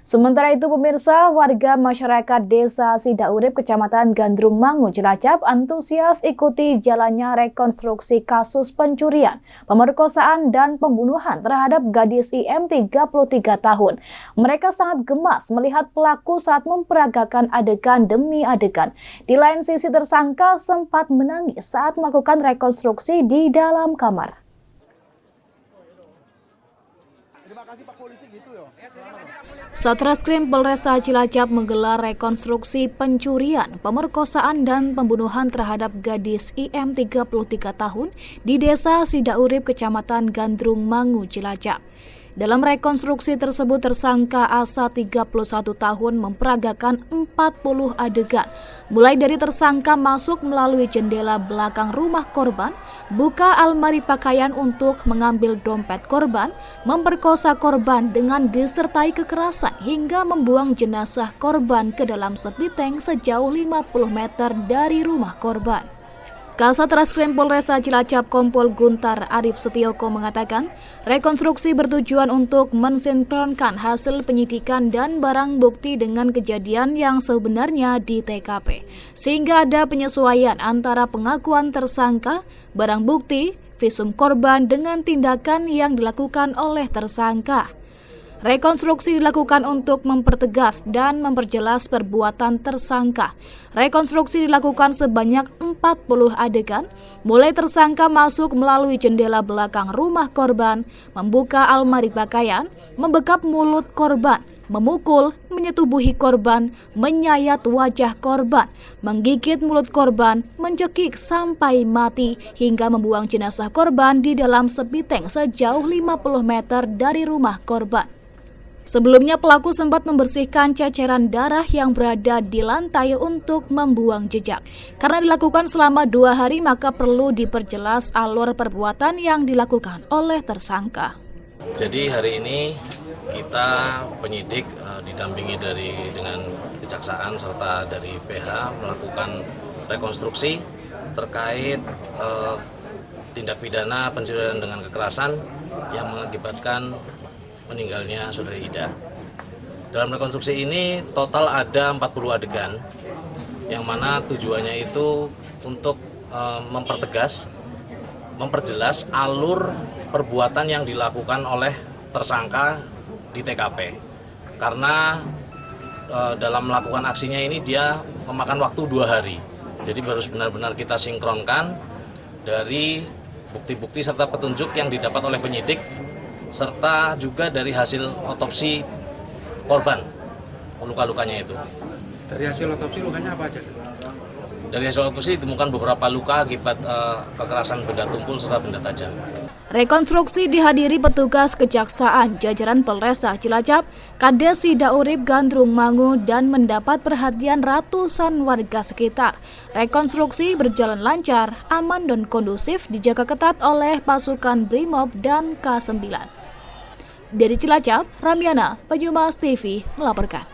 Sementara itu pemirsa, warga masyarakat Desa Sidaurip, Kecamatan Gandrung Mangu, Cilacap antusias ikuti jalannya rekonstruksi kasus pencurian, pemerkosaan, dan pembunuhan terhadap gadis IM 33 tahun. Mereka sangat gemas melihat pelaku saat memperagakan adegan demi adegan. Di lain sisi tersangka sempat menangis saat melakukan rekonstruksi di dalam kamar. Satreskrim Polresta Cilacap menggelar rekonstruksi pencurian, pemerkosaan, dan pembunuhan terhadap gadis IM 33 tahun di Desa Sidaurip, Kecamatan Gandrung Mangu, Cilacap. Dalam rekonstruksi tersebut, tersangka Asa 31 tahun memperagakan 40 adegan, mulai dari tersangka masuk melalui jendela belakang rumah korban, buka almari pakaian untuk mengambil dompet korban, memperkosa korban dengan disertai kekerasan hingga membuang jenazah korban ke dalam sepiteng sejauh 50 meter dari rumah korban. Kasat Reskrim Polresta Cilacap Kompol Guntar Arif Setioko mengatakan, rekonstruksi bertujuan untuk mensinkronkan hasil penyidikan dan barang bukti dengan kejadian yang sebenarnya di TKP, sehingga ada penyesuaian antara pengakuan tersangka, barang bukti, visum korban dengan tindakan yang dilakukan oleh tersangka. Rekonstruksi dilakukan untuk mempertegas dan memperjelas perbuatan tersangka. Rekonstruksi dilakukan sebanyak 40 adegan, mulai tersangka masuk melalui jendela belakang rumah korban, membuka almari pakaian, membekap mulut korban, memukul, menyetubuhi korban, menyayat wajah korban, menggigit mulut korban, mencekik sampai mati, hingga membuang jenazah korban di dalam sepiteng sejauh 50 meter dari rumah korban. Sebelumnya pelaku sempat membersihkan ceceran darah yang berada di lantai untuk membuang jejak. Karena dilakukan selama 2 hari, maka perlu diperjelas alur perbuatan yang dilakukan oleh tersangka. Jadi hari ini kita penyidik didampingi dengan kejaksaan serta dari PH melakukan rekonstruksi terkait tindak pidana pencurian dengan kekerasan yang mengakibatkan meninggalnya saudari Ida. Dalam rekonstruksi ini total ada 40 adegan, yang mana tujuannya itu untuk mempertegas, memperjelas alur perbuatan yang dilakukan oleh tersangka di TKP. Karena dalam melakukan aksinya ini dia memakan waktu 2 hari. Jadi harus benar-benar kita sinkronkan dari bukti-bukti serta petunjuk yang didapat oleh penyidik, serta juga dari hasil otopsi korban, luka-lukanya itu. Dari hasil otopsi lukanya apa aja? Dari hasil otopsi ditemukan beberapa luka akibat kekerasan benda tumpul serta benda tajam. Rekonstruksi dihadiri petugas kejaksaan, jajaran Polresta Cilacap, Kades Sidaurip Gandrung Mangu, dan mendapat perhatian ratusan warga sekitar. Rekonstruksi berjalan lancar, aman dan kondusif, dijaga ketat oleh pasukan Brimob dan K9. Dari Cilacap, Ramyana, Banyumas TV melaporkan.